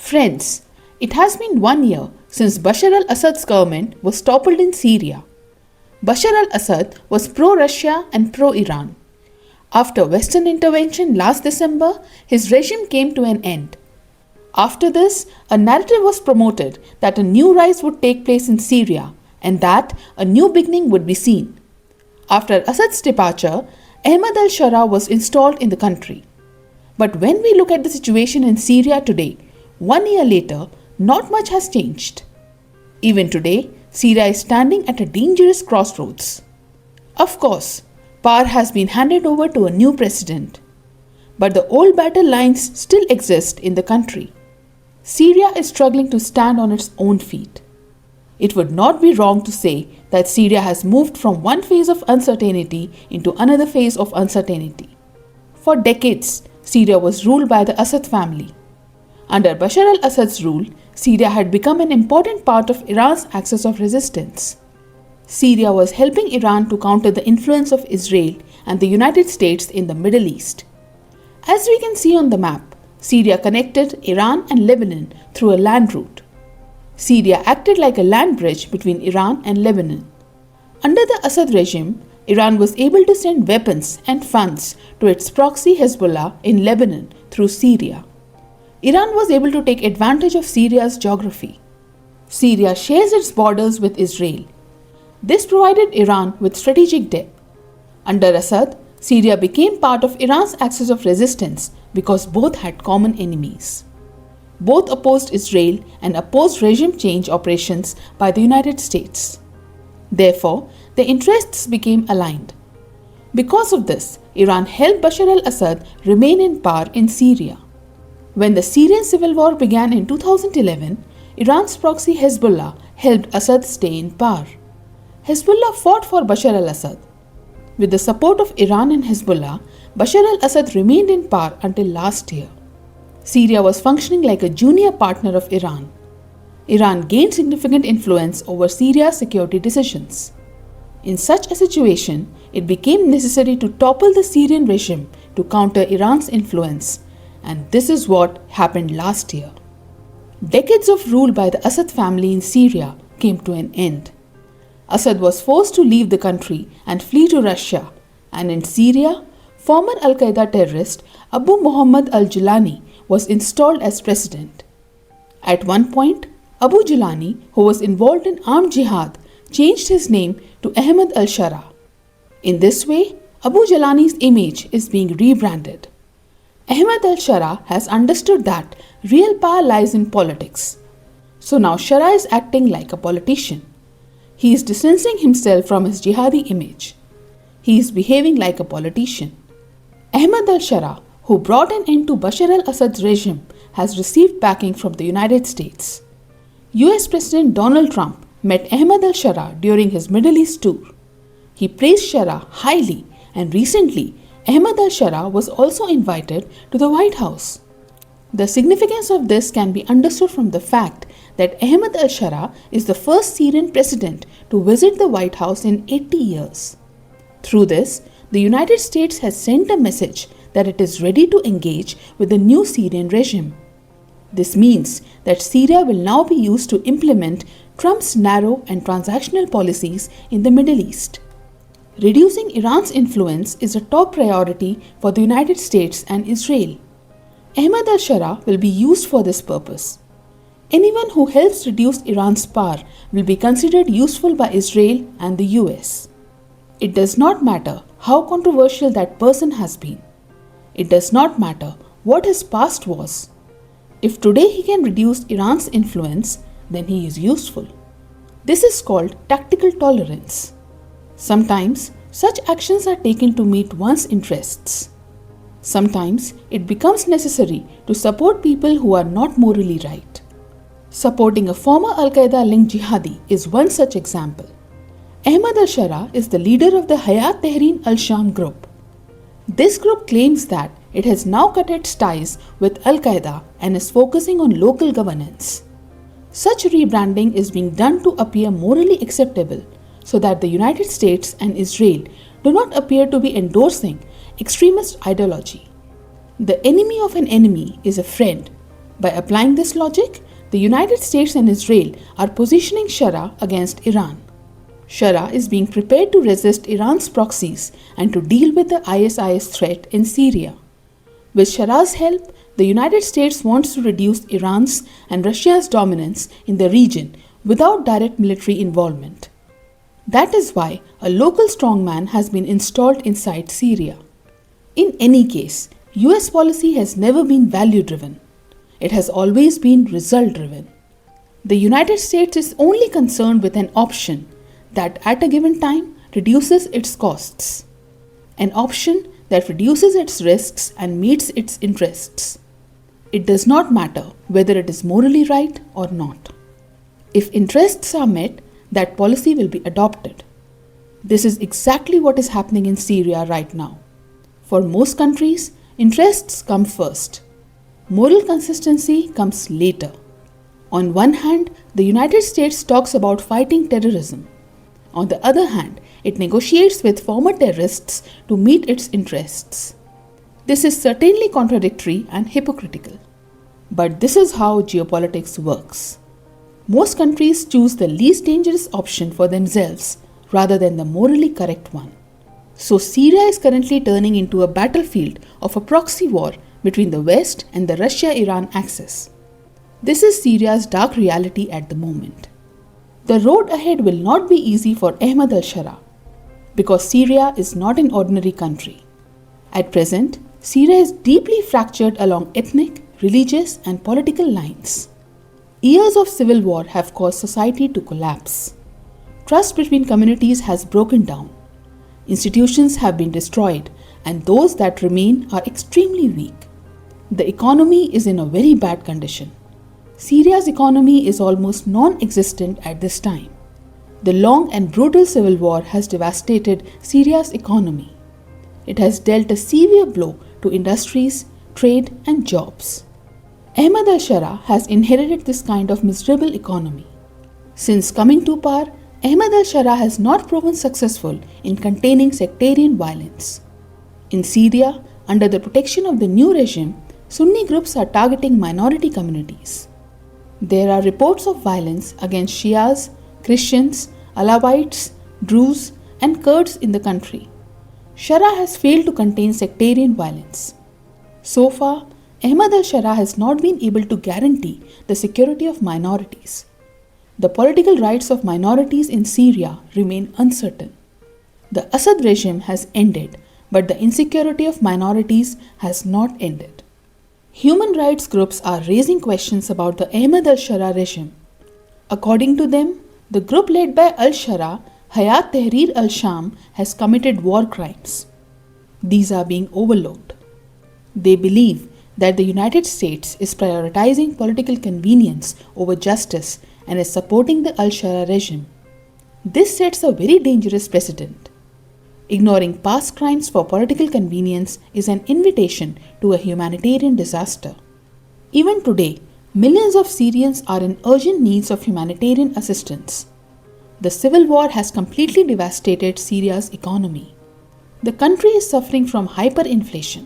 Friends, it has been 1 year since Bashar al-Assad's government was toppled in Syria. Bashar al-Assad was pro-Russia and pro-Iran. After Western intervention last December, his regime came to an end. After this, a narrative was promoted that a new rise would take place in Syria and that a new beginning would be seen. After Assad's departure, Ahmad al-Shara was installed in the country. But when we look at the situation in Syria today, 1 year later, not much has changed. Even today, Syria is standing at a dangerous crossroads. Of course, power has been handed over to a new president. But the old battle lines still exist in the country. Syria is struggling to stand on its own feet. It would not be wrong to say that Syria has moved from one phase of uncertainty into another phase of uncertainty. For decades, Syria was ruled by the Assad family. Under Bashar al-Assad's rule, Syria had become an important part of Iran's axis of resistance. Syria was helping Iran to counter the influence of Israel and the United States in the Middle East. As we can see on the map, Syria connected Iran and Lebanon through a land route. Syria acted like a land bridge between Iran and Lebanon. Under the Assad regime, Iran was able to send weapons and funds to its proxy Hezbollah in Lebanon through Syria. Iran was able to take advantage of Syria's geography. Syria shares its borders with Israel. This provided Iran with strategic depth. Under Assad, Syria became part of Iran's axis of resistance because both had common enemies. Both opposed Israel and opposed regime change operations by the United States. Therefore, their interests became aligned. Because of this, Iran helped Bashar al-Assad remain in power in Syria. When the Syrian civil war began in 2011, Iran's proxy Hezbollah helped Assad stay in power. Hezbollah fought for Bashar al-Assad. With the support of Iran and Hezbollah, Bashar al-Assad remained in power until last year. Syria was functioning like a junior partner of Iran. Iran gained significant influence over Syria's security decisions. In such a situation, it became necessary to topple the Syrian regime to counter Iran's influence, and this is what happened last year. Decades of rule by the Assad family in Syria came to an end. Assad was forced to leave the country and flee to Russia, and in Syria, former Al-Qaeda terrorist Abu Muhammad al-Julani was installed as president. At one point, Abu Julani, who was involved in armed jihad, changed his name to Ahmad al-Shara. In this way, Abu Julani's image is being rebranded. Ahmad al-Shara has understood that real power lies in politics. So now Shara is acting like a politician. He is distancing himself from his jihadi image. He is behaving like a politician. Ahmad al-Shara, who brought an end to Bashar al-Assad's regime, has received backing from the United States. US President Donald Trump met Ahmad al-Shara during his Middle East tour. He praised Shara highly, and recently, Ahmad al-Shara was also invited to the White House. The significance of this can be understood from the fact that Ahmad al-Shara is the first Syrian president to visit the White House in 80 years. Through this, the United States has sent a message that it is ready to engage with the new Syrian regime. This means that Syria will now be used to implement Trump's narrow and transactional policies in the Middle East. Reducing Iran's influence is a top priority for the United States and Israel. Ahmad al-Shara will be used for this purpose. Anyone who helps reduce Iran's power will be considered useful by Israel and the US. It does not matter how controversial that person has been. It does not matter what his past was. If today he can reduce Iran's influence, then he is useful. This is called tactical tolerance. Sometimes, such actions are taken to meet one's interests. Sometimes, it becomes necessary to support people who are not morally right. Supporting a former Al-Qaeda-linked jihadi is one such example. Ahmad al-Shara is the leader of the Hayat Tahrir al-Sham group. This group claims that it has now cut its ties with Al-Qaeda and is focusing on local governance. Such rebranding is being done to appear morally acceptable so that the United States and Israel do not appear to be endorsing extremist ideology. The enemy of an enemy is a friend, By applying this logic, the United States and Israel are positioning Shura against Iran. Shura is being prepared to resist Iran's proxies and to deal with the ISIS threat in Syria. With Shura's help, the United States wants to reduce Iran's and Russia's dominance in the region without direct military involvement. That is why a local strongman has been installed inside Syria. In any case, US policy has never been value-driven. It has always been result-driven. The United States is only concerned with an option that at a given time reduces its costs. An option that reduces its risks and meets its interests. It does not matter whether it is morally right or not. If interests are met, that policy will be adopted. This is exactly what is happening in Syria right now. For most countries, interests come first. Moral consistency comes later. On one hand, the United States talks about fighting terrorism. On the other hand, it negotiates with former terrorists to meet its interests. This is certainly contradictory and hypocritical. But this is how geopolitics works. Most countries choose the least dangerous option for themselves rather than the morally correct one. So Syria is currently turning into a battlefield of a proxy war between the West and the Russia-Iran axis. This is Syria's dark reality at the moment. The road ahead will not be easy for Ahmad al-Shara because Syria is not an ordinary country. At present, Syria is deeply fractured along ethnic, religious and political lines. Years of civil war have caused society to collapse. Trust between communities has broken down. Institutions have been destroyed and those that remain are extremely weak. The economy is in a very bad condition. Syria's economy is almost non-existent at this time. The long and brutal civil war has devastated Syria's economy. It has dealt a severe blow to industries, trade and jobs. Ahmad al-Shara has inherited this kind of miserable economy. Since coming to power, Ahmad al-Shara has not proven successful in containing sectarian violence. In Syria, under the protection of the new regime, Sunni groups are targeting minority communities. There are reports of violence against Shias, Christians, Alawites, Druze, and Kurds in the country. Shara has failed to contain sectarian violence. So far, Ahmad al-Shara has not been able to guarantee the security of minorities. The political rights of minorities in Syria remain uncertain. The Assad regime has ended, but the insecurity of minorities has not ended. Human rights groups are raising questions about the Ahmad al-Shara regime. According to them, the group led by al-Shara, Hayat Tahrir al-Sham, has committed war crimes. These are being overlooked. They believe that the United States is prioritizing political convenience over justice and is supporting the al-Shara regime. This sets a very dangerous precedent. Ignoring past crimes for political convenience is an invitation to a humanitarian disaster. Even today, millions of Syrians are in urgent needs of humanitarian assistance. The civil war has completely devastated Syria's economy. The country is suffering from hyperinflation.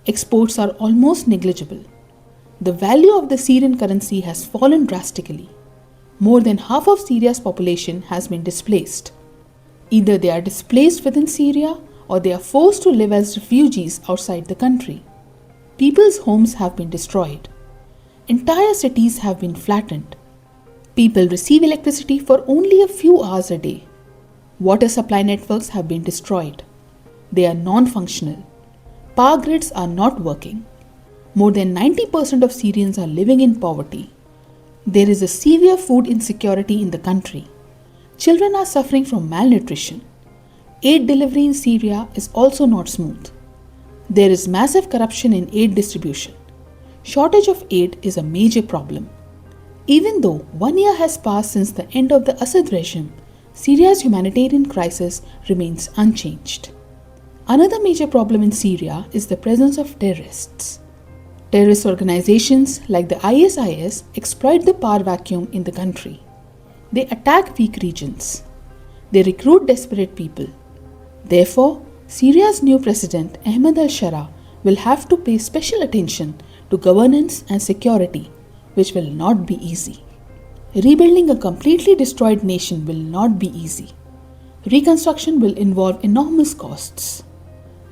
Exports are almost negligible. The value of the Syrian currency has fallen drastically. More than half of Syria's population has been displaced. Either they are displaced within Syria or they are forced to live as refugees outside the country. People's homes have been destroyed. Entire cities have been flattened. People receive electricity for only a few hours a day. Water supply networks have been destroyed. They are non-functional. Power grids are not working. More than 90% of Syrians are living in poverty. There is a severe food insecurity in the country. Children are suffering from malnutrition. Aid delivery in Syria is also not smooth. There is massive corruption in aid distribution. Shortage of aid is a major problem. Even though 1 year has passed since the end of the Assad regime, Syria's humanitarian crisis remains unchanged. Another major problem in Syria is the presence of terrorists. Terrorist organizations like the ISIS exploit the power vacuum in the country. They attack weak regions. They recruit desperate people. Therefore, Syria's new president Ahmad al-Shara will have to pay special attention to governance and security, which will not be easy. Rebuilding a completely destroyed nation will not be easy. Reconstruction will involve enormous costs.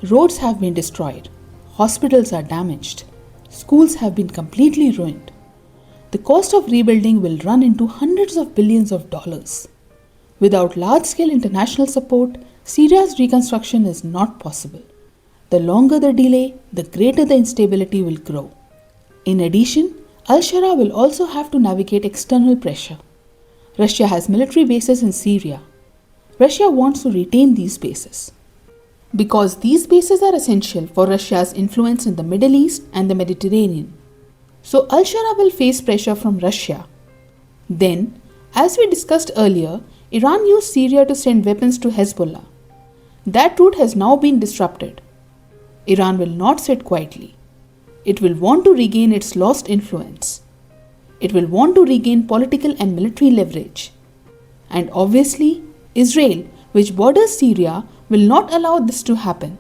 Roads have been destroyed, hospitals are damaged, schools have been completely ruined. The cost of rebuilding will run into hundreds of billions of dollars. Without large-scale international support, Syria's reconstruction is not possible. The longer the delay, the greater the instability will grow. In addition, Al-Shara will also have to navigate external pressure. Russia has military bases in Syria. Russia wants to retain these bases, because these bases are essential for Russia's influence in the Middle East and the Mediterranean. So Al-Shara will face pressure from Russia. Then, as we discussed earlier, Iran used Syria to send weapons to Hezbollah. That route has now been disrupted. Iran will not sit quietly. It will want to regain its lost influence. It will want to regain political and military leverage. And obviously, Israel, which borders Syria, will not allow this to happen.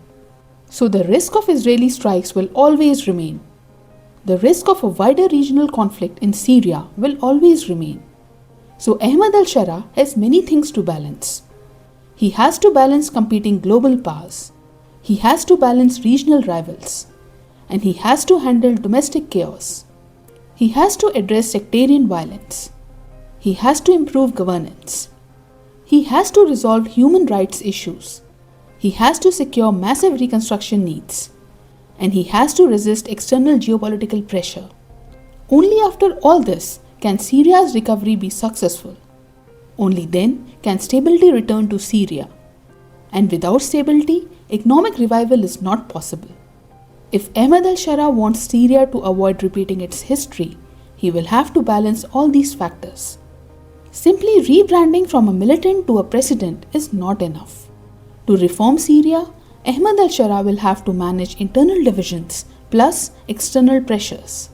So the risk of Israeli strikes will always remain. The risk of a wider regional conflict in Syria will always remain. So Ahmad al-Shara has many things to balance. He has to balance competing global powers. He has to balance regional rivals. And he has to handle domestic chaos. He has to address sectarian violence. He has to improve governance. He has to resolve human rights issues. He has to secure massive reconstruction needs. And he has to resist external geopolitical pressure. Only after all this can Syria's recovery be successful. Only then can stability return to Syria. And without stability, economic revival is not possible. If Ahmad al-Shara wants Syria to avoid repeating its history, he will have to balance all these factors. Simply rebranding from a militant to a president is not enough. To reform Syria, Ahmad al-Shara will have to manage internal divisions plus external pressures.